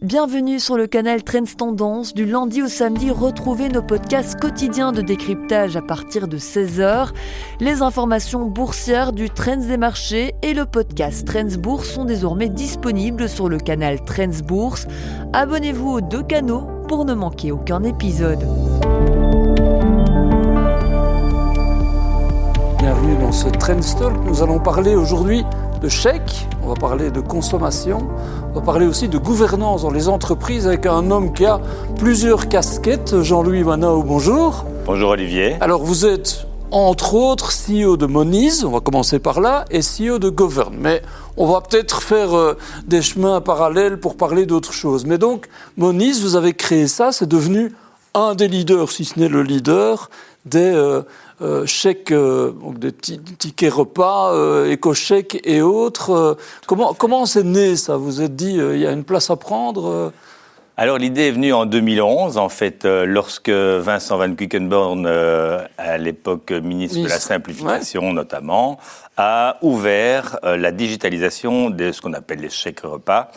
Bienvenue sur le canal Trends Tendance. Du lundi au samedi, retrouvez nos podcasts quotidiens de décryptage à partir de 16h. Les informations boursières du Trends des marchés et le podcast Trends Bourse sont désormais disponibles sur le canal Trends Bourse. Abonnez-vous aux deux canaux pour ne manquer aucun épisode. Bienvenue dans ce Trends Talk. Nous allons parler aujourd'hui de chèques, on va parler de consommation, on va parler aussi de gouvernance dans les entreprises avec un homme qui a plusieurs casquettes. Jean-Louis Manao, bonjour. Bonjour Olivier. Alors vous êtes entre autres CEO de Moniz, on va commencer par là, et CEO de Govern. Mais on va peut-être faire des chemins parallèles pour parler d'autres choses. Mais donc Moniz, vous avez créé ça, c'est devenu un des leaders, si ce n'est le leader, des chèques, des tickets repas, éco-chèques et autres. Comment c'est né ça ? Vous vous êtes dit, il y a une place à prendre Alors l'idée est venue en 2011, en fait, lorsque Vincent Van Quickenborne, à l'époque ministre de la Simplification notamment, a ouvert la digitalisation de ce qu'on appelle les chèques repas,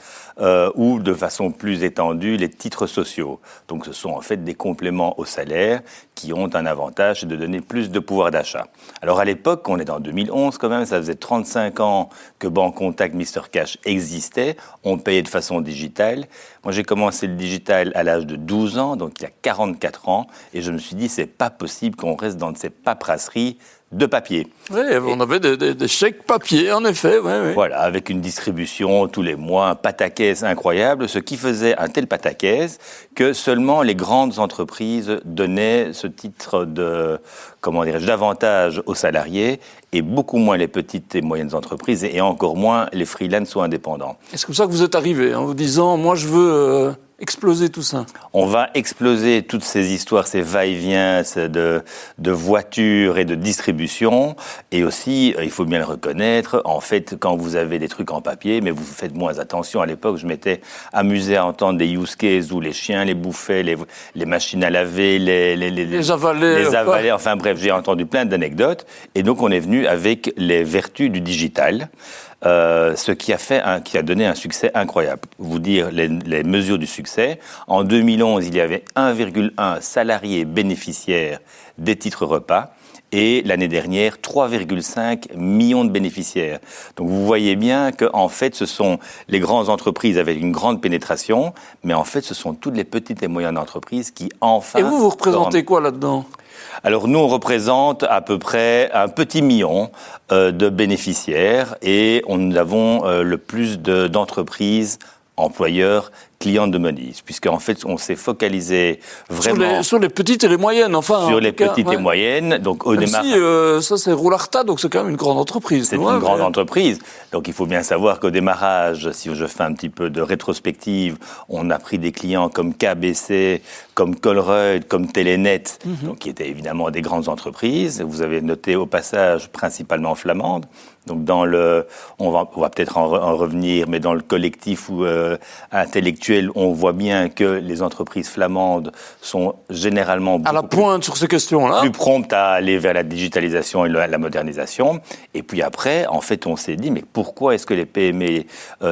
ou de façon plus étendue les titres sociaux. Donc ce sont en fait des compléments au salaire qui ont un avantage de donner plus de pouvoir d'achat. Alors à l'époque, on est en 2011 quand même, ça faisait 35 ans que Bancontact, Mr Cash existait, on payait de façon digitale. Moi j'ai commencé le digital à l'âge de 12 ans, donc il y a 44 ans, et je me suis dit c'est pas possible qu'on reste dans ces paperasseries de papier. Oui, on avait des chèques papier, en effet. Oui. Voilà, avec une distribution tous les mois, un pataquès incroyable, ce qui faisait un tel pataquès que seulement les grandes entreprises donnaient ce titre d'avantage aux salariés et beaucoup moins les petites et moyennes entreprises et encore moins les freelance ou indépendants. Et c'est comme ça que vous êtes arrivé, en vous disant, moi je veux exploser tout ça. On va exploser toutes ces histoires, ces va-et-vient de voitures et de distribution. Et aussi, il faut bien le reconnaître, en fait, quand vous avez des trucs en papier, mais vous faites moins attention. À l'époque, je m'étais amusé à entendre des use cases où les chiens les bouffaient, les machines à laver, les avalaient. Enfin bref, j'ai entendu plein d'anecdotes. Et donc, on est venu avec les vertus du digital. Ce qui a donné un succès incroyable. Vous dire les mesures du succès. En 2011, il y avait 1,1 salariés bénéficiaires des titres repas. Et l'année dernière, 3,5 millions de bénéficiaires. Donc vous voyez bien que en fait, ce sont les grandes entreprises avec une grande pénétration, mais en fait, ce sont toutes les petites et moyennes entreprises qui enfin... Et vous représentez quoi là-dedans ? Alors nous, on représente à peu près un petit million de bénéficiaires et nous avons le plus d'entreprises, employeurs, clients de Moniz, puisqu'en fait, on s'est focalisé vraiment... Sur les petites et les moyennes, enfin... Sur les petites et moyennes, donc au démarrage... ça, c'est Roularta, donc c'est quand même une grande entreprise. C'est une grande entreprise. Donc il faut bien savoir qu'au démarrage, si je fais un petit peu de rétrospective, on a pris des clients comme KBC, comme Colruyt, comme Telenet, donc qui étaient évidemment des grandes entreprises. Vous avez noté au passage principalement flamandes. Donc on va peut-être en revenir, mais dans le collectif intellectuel, on voit bien que les entreprises flamandes sont généralement à la pointe sur ces questions-là, plus promptes à aller vers la digitalisation et la modernisation. Et puis après, en fait, on s'est dit, mais pourquoi est-ce que les PME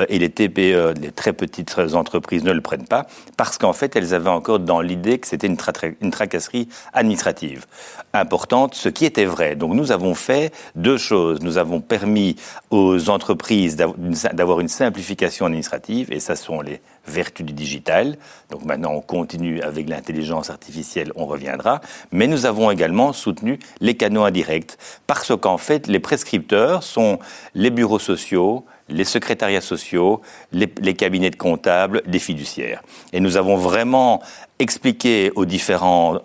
et les TPE, les très petites entreprises, ne le prennent pas ? Parce qu'en fait, elles avaient encore dans l'idée que c'était une tracasserie administrative importante, ce qui était vrai. Donc nous avons fait deux choses. Nous avons permis aux entreprises d'avoir une simplification administrative, et ça sont les vertus du digital. Donc maintenant, on continue avec l'intelligence artificielle, on reviendra. Mais nous avons également soutenu les canaux indirects, parce qu'en fait, les prescripteurs sont les bureaux sociaux, les secrétariats sociaux, les cabinets de comptables, les fiduciaires. Et nous avons vraiment expliqué aux différents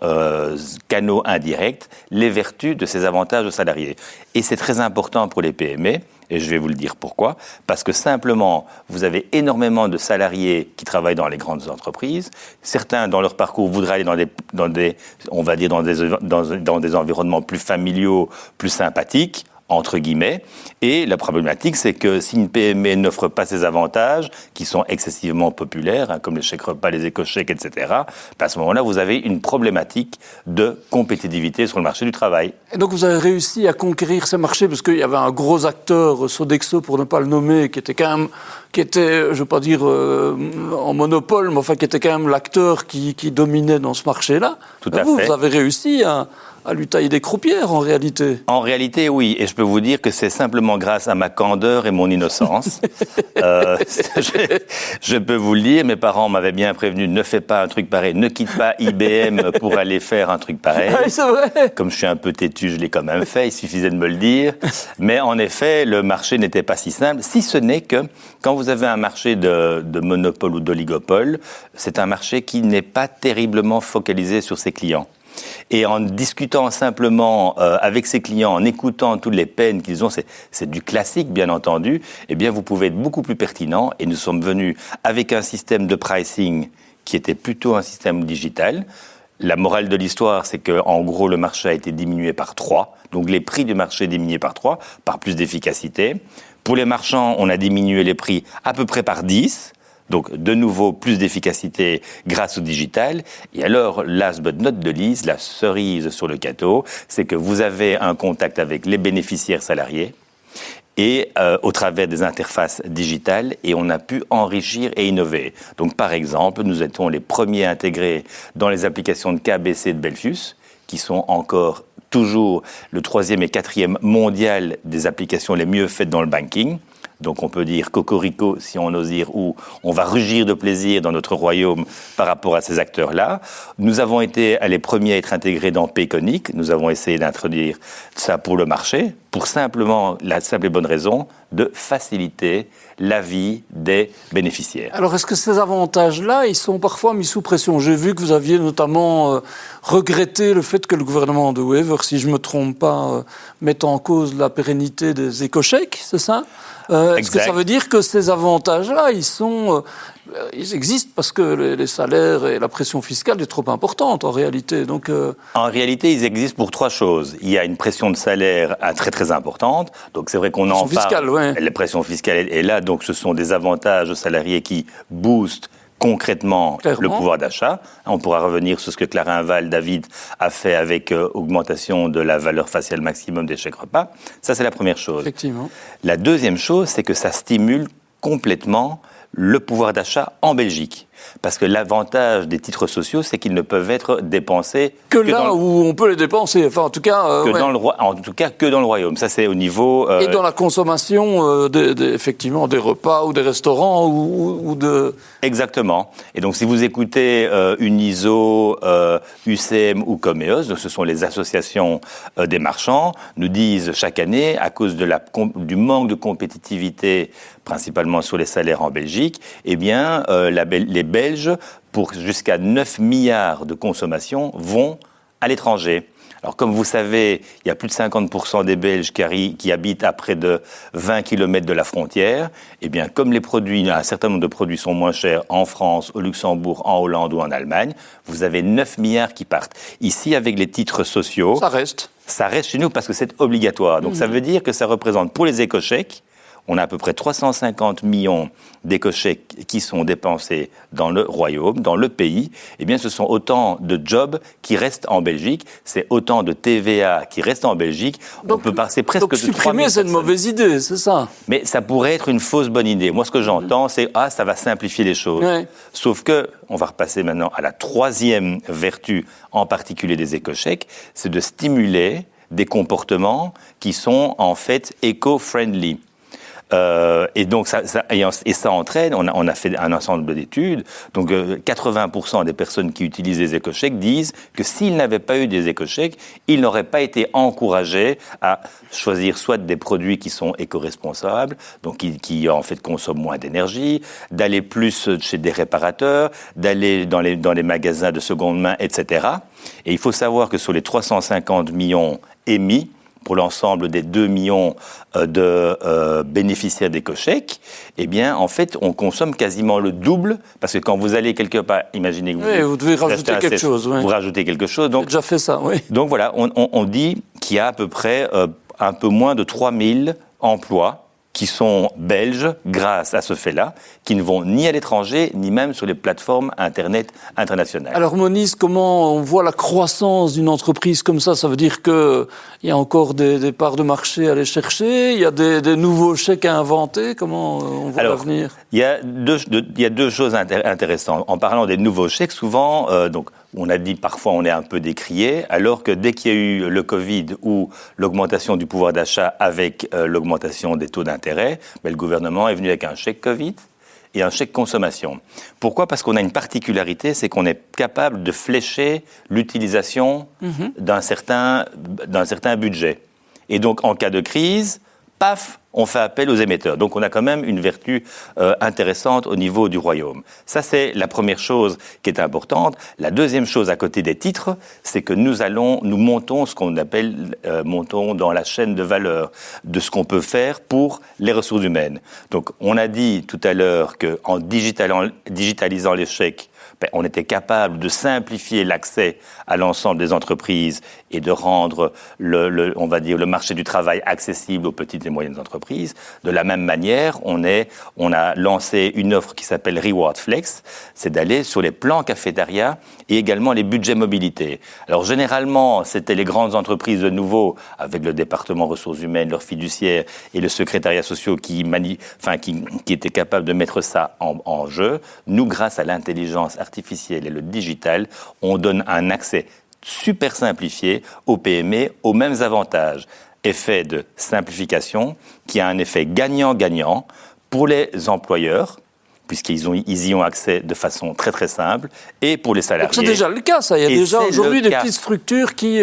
canaux indirects les vertus de ces avantages aux salariés. Et c'est très important pour les PME, et je vais vous le dire pourquoi. Parce que simplement, vous avez énormément de salariés qui travaillent dans les grandes entreprises. Certains, dans leur parcours, voudraient aller dans des environnements plus familiaux, plus sympathiques. entre guillemets. Et la problématique, c'est que si une PME n'offre pas ces avantages, qui sont excessivement populaires, comme les chèques repas, les éco-chèques, etc., à ce moment-là, vous avez une problématique de compétitivité sur le marché du travail. Et donc vous avez réussi à conquérir ce marché, parce qu'il y avait un gros acteur, Sodexo pour ne pas le nommer, qui était, je ne veux pas dire en monopole, mais enfin qui était quand même l'acteur qui dominait dans ce marché-là. Tout à fait. Vous avez réussi à lui tailler des croupières, en réalité. En réalité, oui. Et je peux vous dire que c'est simplement grâce à ma candeur et mon innocence. Je peux vous le dire, mes parents m'avaient bien prévenu, ne fais pas un truc pareil, ne quitte pas IBM pour aller faire un truc pareil. Oui, c'est vrai. Comme je suis un peu têtu, je l'ai quand même fait, il suffisait de me le dire. Mais en effet, le marché n'était pas si simple, si ce n'est que quand vous avez un marché de monopole ou d'oligopole, c'est un marché qui n'est pas terriblement focalisé sur ses clients. Et en discutant simplement avec ses clients, en écoutant toutes les peines qu'ils ont, c'est du classique bien entendu, eh bien vous pouvez être beaucoup plus pertinent. Et nous sommes venus avec un système de pricing qui était plutôt un système digital. La morale de l'histoire, c'est qu'en gros le marché a été diminué par 3, donc les prix du marché diminués par 3, par plus d'efficacité. Pour les marchands, on a diminué les prix à peu près par 10. Donc, de nouveau, plus d'efficacité grâce au digital. Et alors, last but not the least, la cerise sur le gâteau, c'est que vous avez un contact avec les bénéficiaires salariés et au travers des interfaces digitales, et on a pu enrichir et innover. Donc, par exemple, nous étions les premiers intégrés dans les applications de KBC de Belfius, qui sont encore toujours le 3e et 4e mondial des applications les mieux faites dans le banking. Donc on peut dire cocorico, si on ose dire, ou on va rugir de plaisir dans notre royaume par rapport à ces acteurs-là. Nous avons été les premiers à être intégrés dans Payconic. Nous avons essayé d'introduire ça pour le marché, pour simplement la simple et bonne raison de faciliter la vie des bénéficiaires. Alors, est-ce que ces avantages-là, ils sont parfois mis sous pression ? J'ai vu que vous aviez notamment regretté le fait que le gouvernement de Wever, si je ne me trompe pas, mette en cause la pérennité des éco-chèques, c'est ça ? Est-ce que ça veut dire que ces avantages-là, ils existent parce que les salaires et la pression fiscale est trop importante en réalité. Donc, En réalité, ils existent pour 3 choses. Il y a une pression de salaire très très importante. Donc c'est vrai qu'on en parle. Ouais. La pression fiscale est là. Donc ce sont des avantages aux salariés qui boostent concrètement le pouvoir d'achat. On pourra revenir sur ce que Clarinval, David, a fait avec augmentation de la valeur faciale maximum des chèques repas. Ça, c'est la première chose. Effectivement. La deuxième chose, c'est que ça stimule complètement le pouvoir d'achat en Belgique. Parce que l'avantage des titres sociaux, c'est qu'ils ne peuvent être dépensés que là où on peut les dépenser. Enfin, en tout cas, que dans le royaume. Ça, c'est au niveau. Et dans la consommation, effectivement, des repas ou des restaurants ou de. Exactement. Et donc, si vous écoutez UNISO, UCM ou Comeos, donc ce sont les associations des marchands, nous disent chaque année, à cause du manque de compétitivité, principalement sur les salaires en Belgique, eh bien, les Belges, pour jusqu'à 9 milliards de consommation, vont à l'étranger. Alors, comme vous savez, il y a plus de 50% des Belges qui habitent à près de 20 km de la frontière. Eh bien, comme un certain nombre de produits sont moins chers en France, au Luxembourg, en Hollande ou en Allemagne, vous avez 9 milliards qui partent. Ici, avec les titres sociaux... Ça reste chez nous parce que c'est obligatoire. Donc, ça veut dire que ça représente pour les éco-chèques, on a à peu près 350 millions d'éco-chèques qui sont dépensés dans le royaume, dans le pays. Eh bien, ce sont autant de jobs qui restent en Belgique, c'est autant de TVA qui restent en Belgique. Donc, on peut passer presque de 3 000 supprimer, c'est une mauvaise idée, c'est ça ? Mais ça pourrait être une fausse bonne idée. Moi, ce que j'entends, c'est « Ah, ça va simplifier les choses ouais. ». Sauf que, on va repasser maintenant à la 3e vertu, en particulier des éco-chèques, c'est de stimuler des comportements qui sont en fait éco-friendly. Et donc ça entraîne, on a fait un ensemble d'études, donc 80% des personnes qui utilisent les éco-chèques disent que s'ils n'avaient pas eu des éco-chèques, ils n'auraient pas été encouragés à choisir soit des produits qui sont éco-responsables, donc qui en fait consomment moins d'énergie, d'aller plus chez des réparateurs, d'aller dans les magasins de seconde main, etc. Et il faut savoir que sur les 350 millions émis, pour l'ensemble des 2 millions de bénéficiaires d'éco-chèques, eh bien, en fait, on consomme quasiment le double, parce que quand vous allez quelque part, imaginez que vous devez rajouter quelque chose. Vous rajoutez quelque chose. Donc, j'ai déjà fait ça, oui. Donc voilà, on dit qu'il y a à peu près un peu moins de 3000 emplois qui sont belges grâce à ce fait-là, qui ne vont ni à l'étranger, ni même sur les plateformes Internet internationales. Alors Moniz, comment on voit la croissance d'une entreprise comme ça? Ça veut dire qu'il y a encore des parts de marché à aller chercher, il y a des nouveaux chèques à inventer, comment on voit l'avenir? Il y a deux choses intéressantes. En parlant des nouveaux chèques, souvent, on a dit parfois on est un peu décrié, alors que dès qu'il y a eu le Covid ou l'augmentation du pouvoir d'achat avec l'augmentation des taux d'intérêt, le gouvernement est venu avec un chèque Covid et un chèque consommation. Pourquoi? Parce qu'on a une particularité, c'est qu'on est capable de flécher l'utilisation d'un certain budget. Et donc, en cas de crise, paf, on fait appel aux émetteurs. Donc, on a quand même une vertu intéressante au niveau du royaume. Ça, c'est la première chose qui est importante. La deuxième chose, à côté des titres, c'est que nous montons ce qu'on appelle, montons dans la chaîne de valeur de ce qu'on peut faire pour les ressources humaines. Donc, on a dit tout à l'heure qu'en digitalisant les chèques, on était capable de simplifier l'accès à l'ensemble des entreprises et de rendre on va dire, le marché du travail accessible aux petites et moyennes entreprises. De la même manière, on a lancé une offre qui s'appelle Reward Flex, c'est d'aller sur les plans cafétéria et également les budgets mobilité. Alors généralement, c'était les grandes entreprises de nouveau, avec le département ressources humaines, leurs fiduciaires et le secrétariat social qui étaient capables de mettre ça en jeu. Nous, grâce à l'intelligence artificielle et le digital, on donne un accès super simplifié aux PME aux mêmes avantages. Effet de simplification qui a un effet gagnant-gagnant pour les employeurs, puisqu'ils y ont accès de façon très très simple, et pour les salariés. Donc c'est déjà le cas, ça. Il y a déjà aujourd'hui des petites structures qui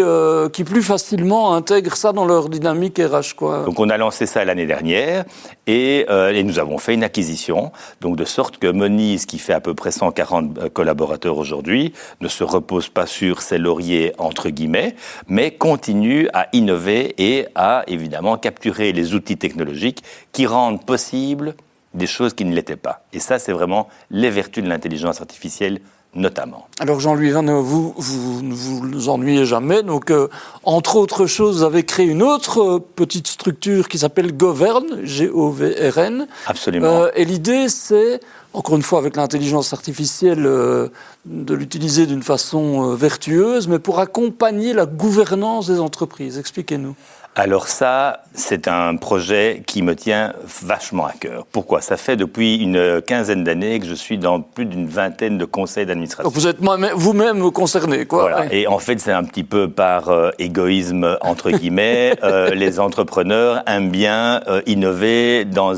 plus facilement intègrent ça dans leur dynamique RH, quoi. Donc on a lancé ça l'année dernière, et nous avons fait une acquisition, donc de sorte que Moniz, qui fait à peu près 140 collaborateurs aujourd'hui, ne se repose pas sur ses lauriers, entre guillemets, mais continue à innover et à, évidemment, capturer les outils technologiques qui rendent possible des choses qui ne l'étaient pas. Et ça, c'est vraiment les vertus de l'intelligence artificielle, notamment. Alors Jean-Louis Van, vous ne vous ennuyez jamais. Donc, entre autres choses, vous avez créé une autre petite structure qui s'appelle Govern, G-O-V-R-N. Absolument. Et l'idée, c'est, encore une fois, avec l'intelligence artificielle, de l'utiliser d'une façon vertueuse, mais pour accompagner la gouvernance des entreprises. Expliquez-nous. Alors ça, c'est un projet qui me tient vachement à cœur. Pourquoi? Ça fait depuis une quinzaine d'années que je suis dans plus d'une vingtaine de conseils d'administration. Donc vous êtes vous-même concerné, quoi. Voilà. Ouais. Et en fait, c'est un petit peu par égoïsme, entre guillemets. Les entrepreneurs aiment bien innover dans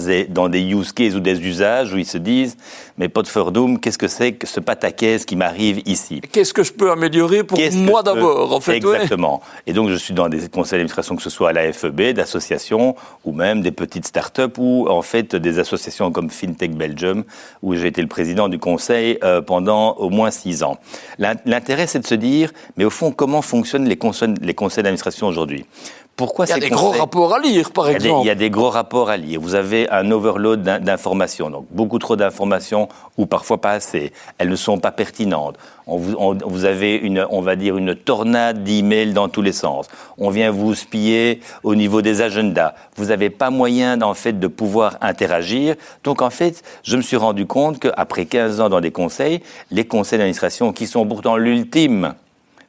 des use cases ou des usages où ils se disent « Mais pot verdomme, qu'est-ce que c'est que ce pataquès qui m'arrive ici ?» Qu'est-ce que je peux améliorer pour moi d'abord, en fait? Exactement. Ouais. Et donc, je suis dans des conseils d'administration, que ce soit à la FEB, d'associations, ou même des petites start-up, ou en fait des associations comme FinTech Belgium, où j'ai été le président du conseil pendant au moins 6 ans. L'intérêt, c'est de se dire, mais au fond, comment fonctionnent les conseils d'administration aujourd'hui? Pourquoi il y a des gros rapports à lire, par exemple. Il y a des gros rapports à lire. Vous avez un overload d'informations, donc beaucoup trop d'informations ou parfois pas assez. Elles ne sont pas pertinentes. Vous avez une tornade d'emails dans tous les sens. On vient vous spiller au niveau des agendas. Vous n'avez pas moyen, en fait, de pouvoir interagir. Donc, en fait, je me suis rendu compte qu'après 15 ans dans des conseils, les conseils d'administration, qui sont pourtant l'ultime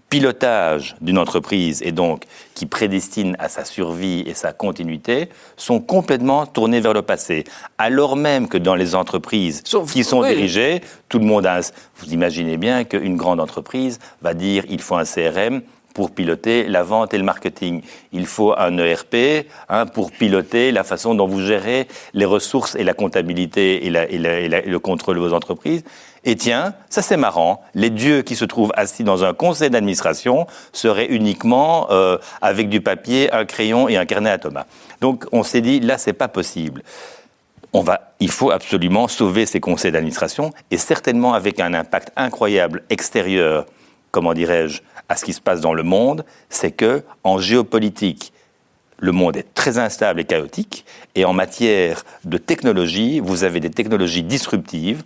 pilotage d'une entreprise et donc qui prédestine à sa survie et sa continuité, sont complètement tournés vers le passé. Alors même que dans les entreprises qui sont dirigées, tout le monde vous imaginez bien qu'une grande entreprise va dire il faut un CRM pour piloter la vente et le marketing. Il faut un ERP pour piloter la façon dont vous gérez les ressources et la comptabilité et le contrôle de vos entreprises. Et tiens, ça c'est marrant, les dieux qui se trouvent assis dans un conseil d'administration seraient uniquement avec du papier, un crayon et un carnet à Thomas. Donc on s'est dit, là c'est pas possible. Il faut absolument sauver ces conseils d'administration et certainement avec un impact incroyable extérieur, comment dirais-je, à ce qui se passe dans le monde, c'est que en géopolitique, le monde est très instable et chaotique, et en matière de technologie, vous avez des technologies disruptives.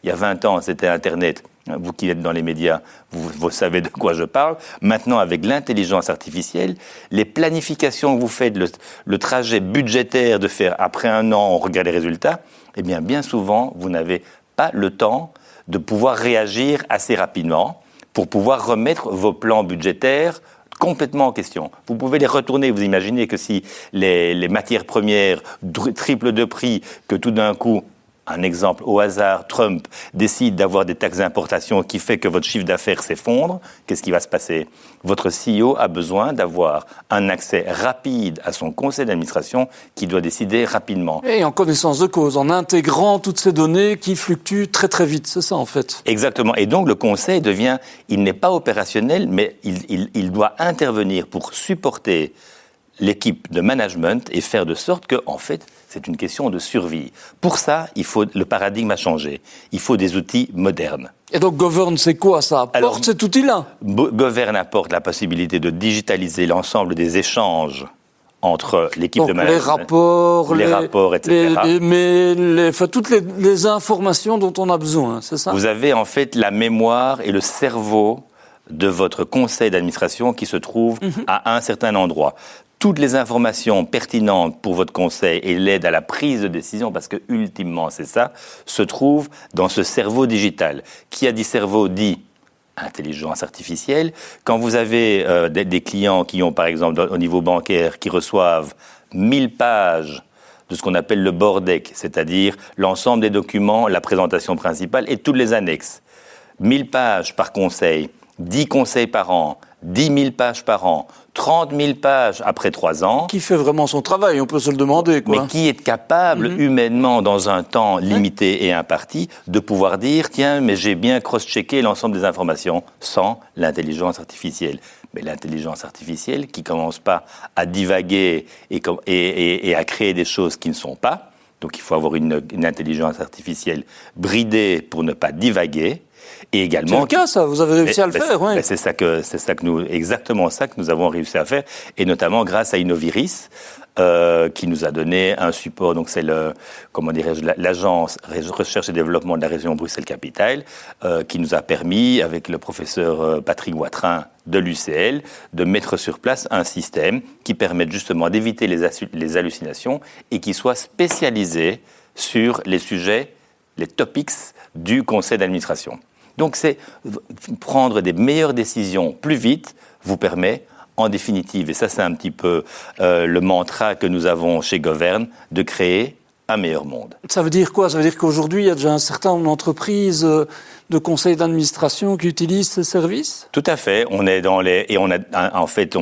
Il y a 20 ans, c'était Internet. Vous qui êtes dans les médias, vous savez de quoi je parle. Maintenant, avec l'intelligence artificielle, les planifications que vous faites, le trajet budgétaire de faire après un an, on regarde les résultats, eh bien souvent, vous n'avez pas le temps de pouvoir réagir assez rapidement pour pouvoir remettre vos plans budgétaires complètement en question. Vous pouvez les retourner. Vous imaginez que si les matières premières triplent de prix, que tout d'un coup, un exemple au hasard, Trump décide d'avoir des taxes d'importation qui fait que votre chiffre d'affaires s'effondre, qu'est-ce qui va se passer ? Votre CEO a besoin d'avoir un accès rapide à son conseil d'administration qui doit décider rapidement. Et en connaissance de cause, en intégrant toutes ces données qui fluctuent très très vite, c'est ça en fait. Exactement. Et donc le conseil devient, il n'est pas opérationnel, mais il doit intervenir pour supporter l'équipe de management et faire de sorte que, en fait, c'est une question de survie. Pour ça, le paradigme a changé. Il faut des outils modernes. Et donc Govern, c'est quoi ça apporte cet outil-là ? Govern apporte la possibilité de digitaliser l'ensemble des échanges entre l'équipe de management. Les rapports, etc. Toutes les informations dont on a besoin, c'est ça ? Vous avez en fait la mémoire et le cerveau de votre conseil d'administration qui se trouve à un certain endroit. Toutes les informations pertinentes pour votre conseil et l'aide à la prise de décision, parce que ultimement c'est ça, se trouvent dans ce cerveau digital. Qui a dit cerveau dit intelligence artificielle. Quand vous avez des clients qui ont, par exemple, au niveau bancaire, qui reçoivent 1000 pages de ce qu'on appelle le board deck, c'est-à-dire l'ensemble des documents, la présentation principale et toutes les annexes. 1000 pages par conseil, 10 conseils par an, 10 000 pages par an, 30 000 pages après 3 ans. Qui fait vraiment son travail, on peut se le demander, quoi. Mais qui est capable, humainement, dans un temps limité et imparti, de pouvoir dire, tiens, mais j'ai bien cross-checké l'ensemble des informations, sans l'intelligence artificielle. Mais l'intelligence artificielle, qui ne commence pas à divaguer et à créer des choses qui ne sont pas, donc il faut avoir une intelligence artificielle bridée pour ne pas divaguer. Et également, c'est le cas, ça. Vous avez réussi à le faire, oui. Exactement ça que nous avons réussi à faire, et notamment grâce à Innoviris, qui nous a donné un support. Donc c'est l'agence recherche et développement de la région Bruxelles-Capitale, qui nous a permis, avec le professeur Patrick Watrin de l'UCL, de mettre sur place un système qui permette justement d'éviter les hallucinations et qui soit spécialisé sur les sujets, les topics du conseil d'administration. Donc, c'est prendre des meilleures décisions plus vite vous permet, en définitive, et ça c'est un petit peu le mantra que nous avons chez Govern, de créer un meilleur monde. Ça veut dire quoi ? Ça veut dire qu'aujourd'hui, il y a déjà un certain nombre d'entreprises de conseils d'administration qui utilisent ces services ? Tout à fait. On est on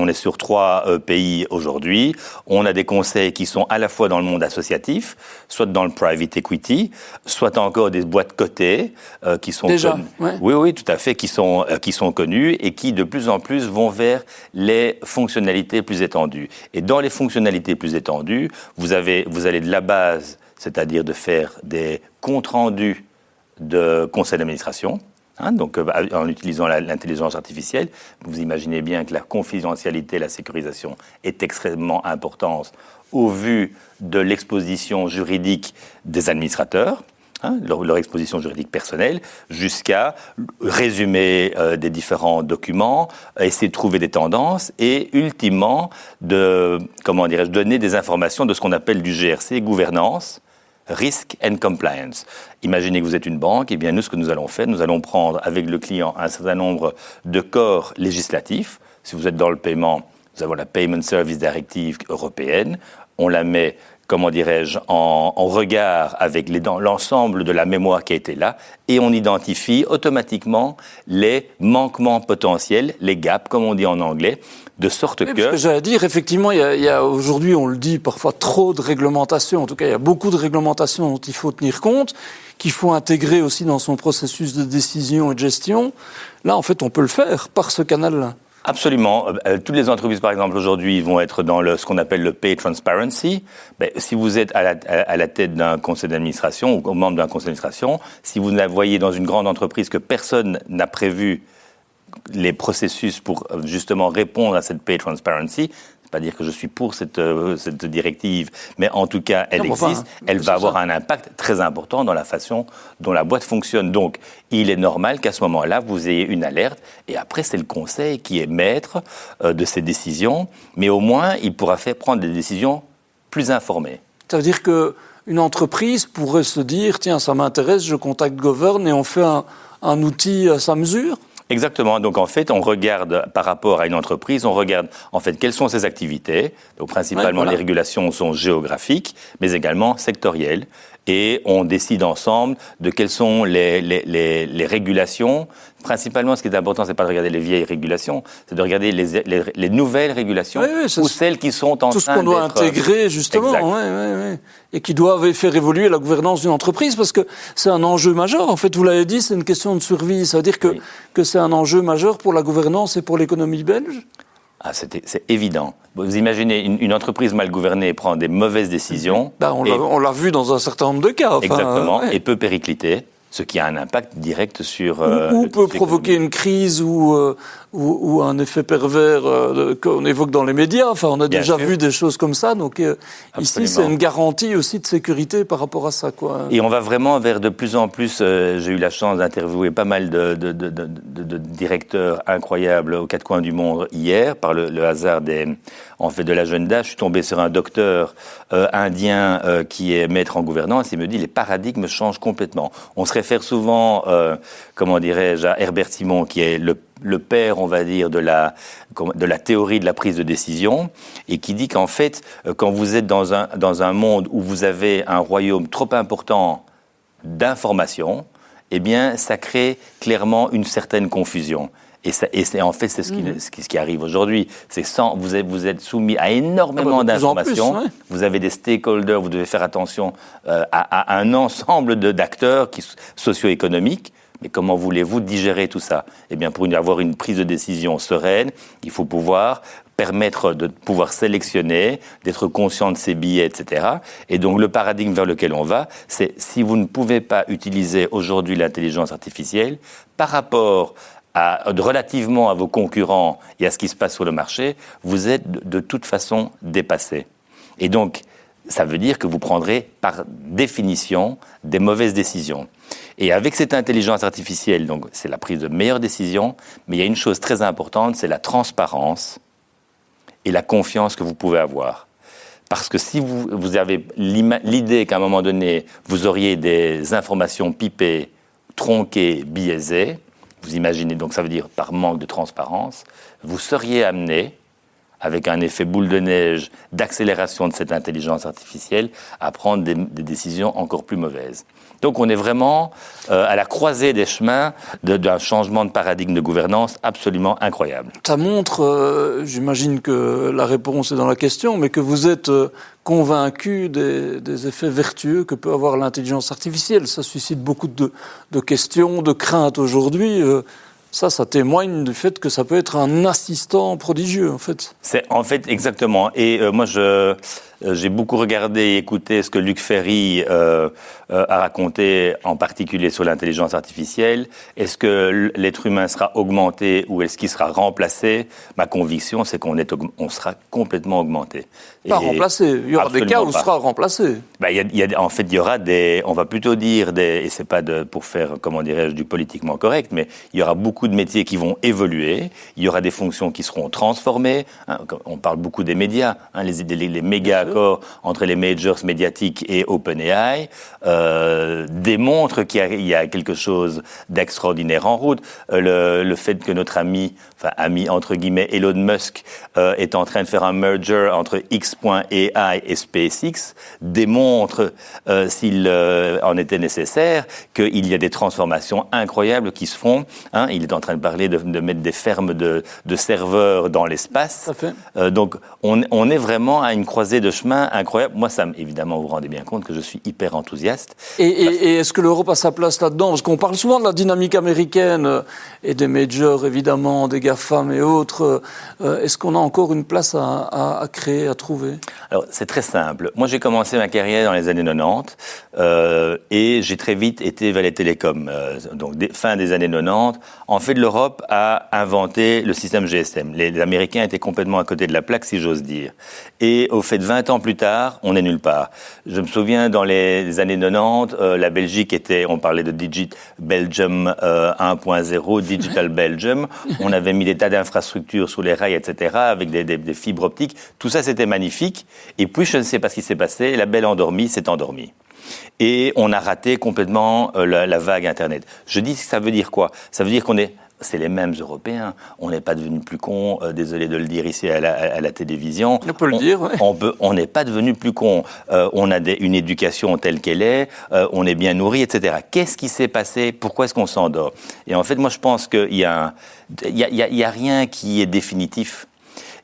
est sur 3 pays aujourd'hui. On a des conseils qui sont à la fois dans le monde associatif, soit dans le private equity, soit encore des boîtes cotées qui sont déjà. Ouais. Oui, tout à fait, qui sont connues et qui de plus en plus vont vers les fonctionnalités plus étendues. Et dans les fonctionnalités plus étendues, vous allez de la base, c'est-à-dire de faire des comptes rendus de conseil d'administration, donc en utilisant l'intelligence artificielle. Vous imaginez bien que la confidentialité, la sécurisation est extrêmement importante au vu de l'exposition juridique des administrateurs, leur exposition juridique personnelle, jusqu'à résumer des différents documents, essayer de trouver des tendances et ultimement donner des informations de ce qu'on appelle du GRC, gouvernance, Risk and Compliance. Imaginez que vous êtes une banque, et bien nous, ce que nous allons faire, nous allons prendre avec le client un certain nombre de corps législatifs. Si vous êtes dans le paiement, nous avons la Payment Service Directive européenne. On la met, en regard avec l'ensemble de la mémoire qui a été là, et on identifie automatiquement les manquements potentiels, les gaps, comme on dit en anglais, de sorte que... Parce que j'allais dire, effectivement, il y a aujourd'hui, on le dit parfois, trop de réglementations. En tout cas, il y a beaucoup de réglementations dont il faut tenir compte, qu'il faut intégrer aussi dans son processus de décision et de gestion. Là, en fait, on peut le faire par ce canal-là. Absolument. Toutes les entreprises, par exemple, aujourd'hui, vont être dans ce qu'on appelle le Pay Transparency. Si vous êtes à la tête d'un conseil d'administration ou membre d'un conseil d'administration, si vous voyez dans une grande entreprise que personne n'a prévu les processus pour justement répondre à cette Pay Transparency, pas dire que je suis pour cette directive, mais en tout cas, elle existe. Elle va avoir un impact très important dans la façon dont la boîte fonctionne. Donc, il est normal qu'à ce moment-là, vous ayez une alerte. Et après, c'est le conseil qui est maître de ces décisions. Mais au moins, il pourra faire prendre des décisions plus informées. Ça veut dire qu'une entreprise pourrait se dire, tiens, ça m'intéresse, je contacte Govern et on fait un outil à sa mesure ? Exactement. Donc, en fait, on regarde par rapport à une entreprise, on regarde, en fait, quelles sont ses activités. Donc, principalement, les régulations sont géographiques, mais également sectorielles. Et on décide ensemble de quelles sont les régulations. Principalement, ce qui est important, c'est pas de regarder les vieilles régulations, c'est de regarder les nouvelles régulations ou celles qui sont en train d'être... Tout ce qu'on doit intégrer, justement, et qui doivent faire évoluer la gouvernance d'une entreprise, parce que c'est un enjeu majeur. En fait, vous l'avez dit, c'est une question de survie. Ça veut dire que c'est un enjeu majeur pour la gouvernance et pour l'économie belge ? Ah, c'est évident. Vous imaginez une entreprise mal gouvernée prend des mauvaises décisions. On l'a vu dans un certain nombre de cas. Exactement, et peut péricliter, ce qui a un impact direct sur... ou peut provoquer une crise ou un effet pervers qu'on évoque dans les médias. Enfin, on a déjà vu des choses comme ça. Donc ici, c'est une garantie aussi de sécurité par rapport à ça, quoi. Et on va vraiment vers de plus en plus... j'ai eu la chance d'interviewer pas mal de directeurs incroyables aux quatre coins du monde hier, par le hasard de l'agenda. Je suis tombé sur un docteur indien qui est maître en gouvernance. Il me dit, les paradigmes changent complètement. On se réfère souvent, comment dirais-je, à Herbert Simon, qui est le père, on va dire, de la théorie de la prise de décision, et qui dit qu'en fait, quand vous êtes dans un monde où vous avez un royaume trop important d'informations, eh bien, ça crée clairement une certaine confusion. Et en fait, c'est ce qui arrive aujourd'hui. Vous êtes soumis à énormément d'informations. Vous avez des stakeholders, vous devez faire attention à un ensemble d'acteurs socio-économiques. Mais comment voulez-vous digérer tout ça ? Eh bien, pour avoir une prise de décision sereine, il faut permettre de pouvoir sélectionner, d'être conscient de ses billets, etc. Et donc, le paradigme vers lequel on va, c'est si vous ne pouvez pas utiliser aujourd'hui l'intelligence artificielle par rapport relativement à vos concurrents et à ce qui se passe sur le marché, vous êtes de toute façon dépassé. Et donc, ça veut dire que vous prendrez par définition des mauvaises décisions. Et avec cette intelligence artificielle, donc c'est la prise de meilleures décisions, mais il y a une chose très importante, c'est la transparence et la confiance que vous pouvez avoir. Parce que si vous avez l'idée qu'à un moment donné, vous auriez des informations pipées, tronquées, biaisées, vous imaginez, donc ça veut dire par manque de transparence, vous seriez amené, avec un effet boule de neige d'accélération de cette intelligence artificielle, à prendre des décisions encore plus mauvaises. Donc on est vraiment à la croisée des chemins d'un changement de paradigme de gouvernance absolument incroyable. Ça montre, j'imagine que la réponse est dans la question, mais que vous êtes convaincu des effets vertueux que peut avoir l'intelligence artificielle. Ça suscite beaucoup de questions, de craintes aujourd'hui. Ça témoigne du fait que ça peut être un assistant prodigieux, en fait. C'est en fait exactement. Et moi, j'ai beaucoup regardé et écouté ce que Luc Ferry a raconté, en particulier sur l'intelligence artificielle. Est-ce que l'être humain sera augmenté ou est-ce qu'il sera remplacé ? Ma conviction, c'est qu'on sera complètement augmenté. Pas remplacé. Il y aura des cas où on sera remplacé. En fait, il y aura on va plutôt dire et c'est pas pour faire, comment dirais-je, du politiquement correct, mais il y aura beaucoup de métiers qui vont évoluer. Il y aura des fonctions qui seront transformées. On parle beaucoup des médias, les méga accords entre les majors médiatiques et OpenAI démontrent qu'il y a quelque chose d'extraordinaire en route. Le fait que notre ami entre guillemets Elon Musk est en train de faire un merger entre X.AI et SpaceX démontre, s'il en était nécessaire, qu'il y a des transformations incroyables qui se font. Il est en train de parler de mettre des fermes de serveurs dans l'espace. Donc on est vraiment à une croisée de chemin incroyable. Moi, évidemment, vous vous rendez bien compte que je suis hyper enthousiaste. Et est-ce que l'Europe a sa place là-dedans ? Parce qu'on parle souvent de la dynamique américaine et des majors, évidemment, des GAFAM et autres. Est-ce qu'on a encore une place à créer, à trouver? Alors, c'est très simple. Moi, j'ai commencé ma carrière dans les années 90 et j'ai très vite été Valet Télécom. Donc, fin des années 90. En fait, l'Europe a inventé le système GSM. Les Américains étaient complètement à côté de la plaque, si j'ose dire. Et au fait, 20 ans plus tard, on n'est nulle part. Je me souviens, dans les années 90, la Belgique était, on parlait de Digit Belgium 1.0, Digital Belgium. On avait mis des tas d'infrastructures sur les rails, etc., avec des fibres optiques. Tout ça, c'était magnifique. Et puis, je ne sais pas ce qui s'est passé. La belle endormie s'est endormie. Et on a raté complètement la vague Internet. Je dis que ça veut dire quoi? Ça veut dire c'est les mêmes Européens. On n'est pas devenus plus cons, désolé de le dire ici à la télévision. On peut le dire, oui. On n'est pas devenus plus cons. On a une éducation telle qu'elle est, on est bien nourri, etc. Qu'est-ce qui s'est passé? Pourquoi est-ce qu'on s'endort? Et en fait, moi, je pense qu'il y a rien qui est définitif.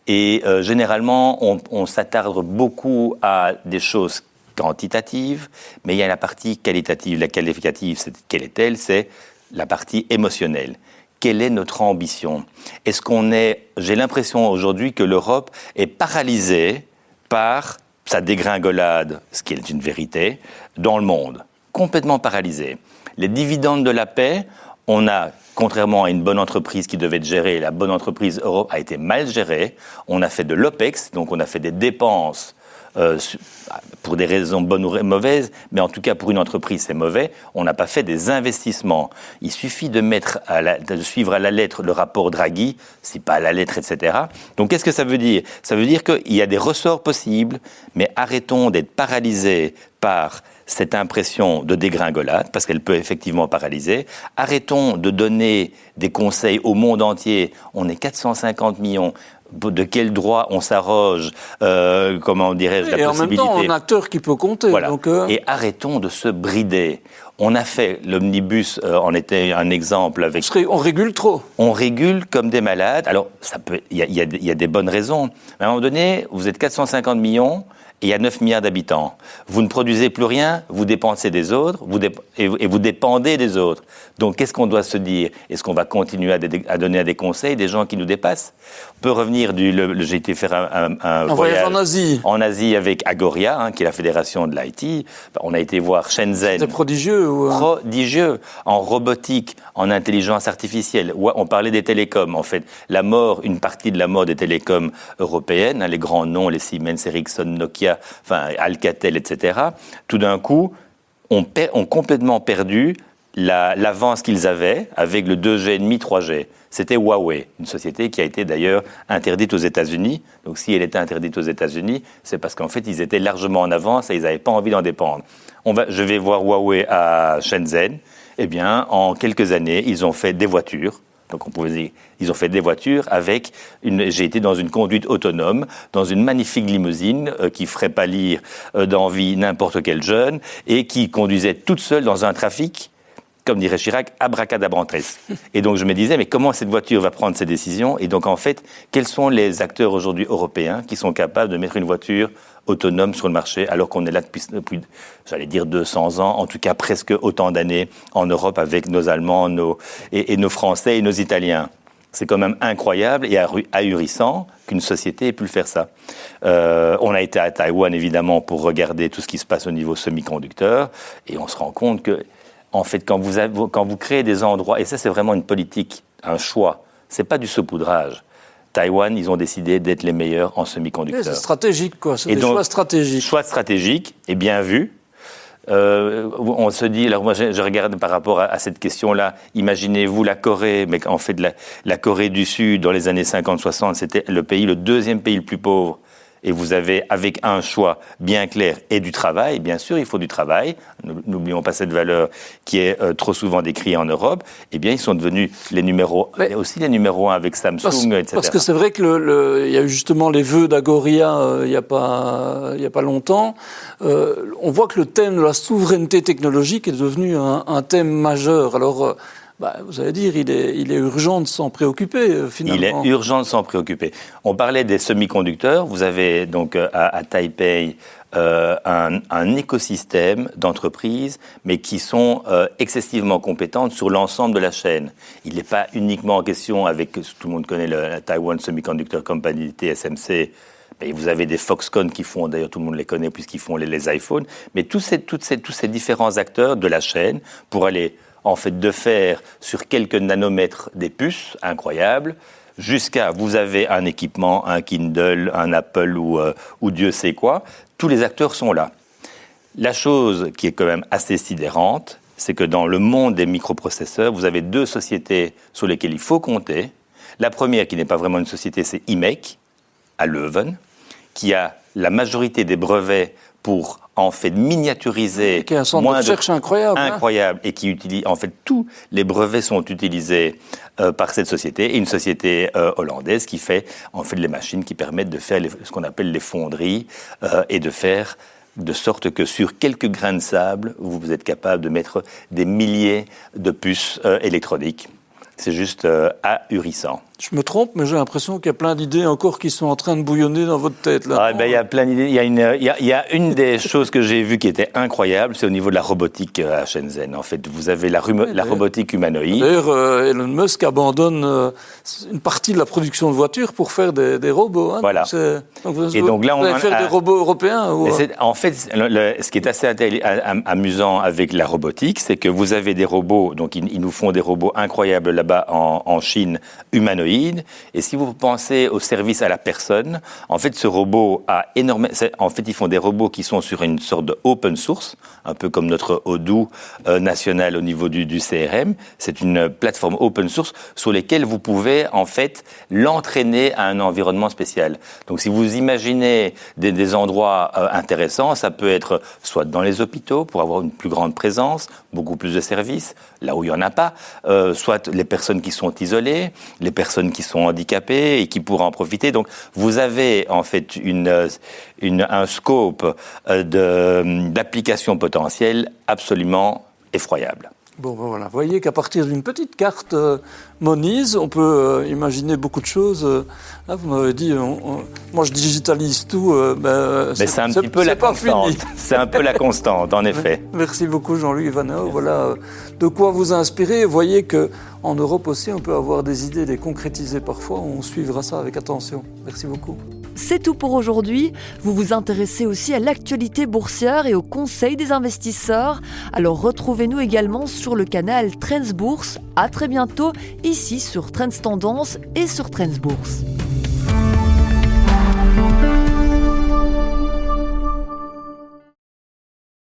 Et généralement, on s'attarde beaucoup à des choses quantitatives, mais il y a la partie qualitative. La qualificative, quelle est-elle? C'est la partie émotionnelle. Quelle est notre ambition? J'ai l'impression aujourd'hui que l'Europe est paralysée par sa dégringolade, ce qui est une vérité, dans le monde. Complètement paralysée. Les dividendes de la paix, contrairement à une bonne entreprise qui devait être gérée, la bonne entreprise Europe a été mal gérée. On a fait de l'OPEX, donc on a fait des dépenses pour des raisons bonnes ou mauvaises, mais en tout cas pour une entreprise c'est mauvais. On n'a pas fait des investissements. Il suffit de suivre à la lettre le rapport Draghi, si pas à la lettre, etc. Donc qu'est-ce que ça veut dire? Ça veut dire qu'il y a des ressorts possibles, mais arrêtons d'être paralysés par cette impression de dégringolade, parce qu'elle peut effectivement paralyser. Arrêtons de donner des conseils au monde entier. On est 450 millions. De quel droit on s'arroge, comment dirais-je, la possibilité. Et en même temps, un acteur qui peut compter. Voilà. Donc, Et arrêtons de se brider. On a fait, l'omnibus en était un exemple avec... On régule trop. On régule comme des malades. Alors, il y a des bonnes raisons. Mais à un moment donné, vous êtes 450 millions... et il y a 9 milliards d'habitants. Vous ne produisez plus rien, vous dépensez des autres, et vous dépendez des autres. Donc, qu'est-ce qu'on doit se dire? Est-ce qu'on va continuer à donner des conseils des gens qui nous dépassent? On peut revenir j'ai été faire un voyage en Asie avec Agoria, qui est la fédération de l'IT. On a été voir Shenzhen. C'était prodigieux. Prodigieux. En robotique, en intelligence artificielle. On parlait des télécoms, en fait. Une partie de la mort des télécoms européennes, les grands noms, les Siemens, Ericsson, Nokia, Alcatel, etc., tout d'un coup, ont complètement perdu l'avance qu'ils avaient avec le 2G, 3G. C'était Huawei, une société qui a été d'ailleurs interdite aux États-Unis. Donc si elle était interdite aux États-Unis, c'est parce qu'en fait, ils étaient largement en avance et ils n'avaient pas envie d'en dépendre. Je vais voir Huawei à Shenzhen. Eh bien, en quelques années, ils ont fait des voitures. Donc on pouvait dire, ils ont fait des voitures avec j'ai été dans une conduite autonome, dans une magnifique limousine qui ferait pâlir d'envie n'importe quel jeune et qui conduisait toute seule dans un trafic, comme dirait Chirac, abracadabrantes. Et donc je me disais, mais comment cette voiture va prendre ces décisions? Et donc en fait, quels sont les acteurs aujourd'hui européens qui sont capables de mettre une voiture autonome sur le marché, alors qu'on est là depuis, j'allais dire 200 ans, en tout cas presque autant d'années en Europe avec nos Allemands, nos Français et nos Italiens. C'est quand même incroyable et ahurissant qu'une société ait pu le faire ça. On a été à Taïwan, évidemment, pour regarder tout ce qui se passe au niveau semi-conducteur, et on se rend compte que, en fait, quand vous créez des endroits, et ça c'est vraiment une politique, un choix, c'est pas du saupoudrage. Taïwan, ils ont décidé d'être les meilleurs en semi-conducteurs. C'est stratégique, quoi. C'est des choix stratégiques. Choix stratégiques et bien vus. On se dit, alors moi je regarde par rapport à cette question-là, imaginez-vous la Corée, mais en fait la Corée du Sud, dans les années 50-60, c'était le deuxième pays le plus pauvre. Et vous avez, avec un choix bien clair et du travail, bien sûr, il faut du travail, n'oublions pas cette valeur qui est trop souvent décrite en Europe, eh bien, ils sont devenus les numéros 1 avec Samsung, etc. Parce que c'est vrai qu'il y a eu justement les vœux d'Agoria il y a pas longtemps. On voit que le thème de la souveraineté technologique est devenu un thème majeur. Alors, vous allez dire, il est urgent de s'en préoccuper, finalement. Il est urgent de s'en préoccuper. On parlait des semi-conducteurs. Vous avez donc à Taipei un écosystème d'entreprises, mais qui sont excessivement compétentes sur l'ensemble de la chaîne. Il n'est pas uniquement en question avec, tout le monde connaît la Taiwan Semiconductor Company, TSMC. Et vous avez des Foxconn qui font, d'ailleurs tout le monde les connaît puisqu'ils font les iPhones, mais tous ces différents acteurs de la chaîne pour aller en fait de faire sur quelques nanomètres des puces incroyables, jusqu'à vous avez un équipement, un Kindle, un Apple ou Dieu sait quoi, tous les acteurs sont là. La chose qui est quand même assez sidérante, c'est que dans le monde des microprocesseurs, vous avez deux sociétés sur lesquelles il faut compter. La première, qui n'est pas vraiment une société, c'est IMEC, à Leuven, qui a la majorité des brevets pour en fait miniaturiser, qui est un centre de recherche incroyable, et qui utilise en fait tous les brevets sont utilisés par cette société, et une société hollandaise qui fait en fait les machines qui permettent de faire ce qu'on appelle les fonderies et de faire de sorte que sur quelques grains de sable, vous êtes capable de mettre des milliers de puces électroniques. C'est juste ahurissant. Je me trompe, mais j'ai l'impression qu'il y a plein d'idées encore qui sont en train de bouillonner dans votre tête. Là. Il y a plein d'idées. Il y a une des choses que j'ai vues qui était incroyable, c'est au niveau de la robotique à Shenzhen. En fait, vous avez la robotique humanoïde. D'ailleurs, Elon Musk abandonne une partie de la production de voitures pour faire des robots. Hein. Voilà. Donc là, on va faire des robots européens. En fait, ce qui est assez amusant avec la robotique, c'est que vous avez des robots, donc ils nous font des robots incroyables là-bas en Chine, humanoïdes. Et si vous pensez au service à la personne, en fait, ce robot a énormément. En fait, ils font des robots qui sont sur une sorte de open source, un peu comme notre Odoo national au niveau du CRM. C'est une plateforme open source sur laquelle vous pouvez en fait l'entraîner à un environnement spécial. Donc, si vous imaginez des endroits intéressants, ça peut être soit dans les hôpitaux pour avoir une plus grande présence, beaucoup plus de services, là où il y en a pas, soit les personnes qui sont isolées, les personnes qui sont handicapées et qui pourraient en profiter. Donc, vous avez en fait un scope d'application potentielle absolument effroyable. Bon, ben voilà. Vous voyez qu'à partir d'une petite carte Moniz, on peut imaginer beaucoup de choses. Là, vous m'avez dit, moi je digitalise tout. Mais c'est un petit peu la constante. C'est un peu la constante, en effet. Merci beaucoup, Jean-Louis Ivanov. Voilà de quoi vous inspirer. Vous voyez qu'en Europe aussi, on peut avoir des idées, les concrétiser parfois. On suivra ça avec attention. Merci beaucoup. C'est tout pour aujourd'hui. Vous vous intéressez aussi à l'actualité boursière et au conseil des investisseurs. Alors retrouvez-nous également sur le canal Trends Bourse. À très bientôt, ici sur Trends Tendance et sur Trends Bourse.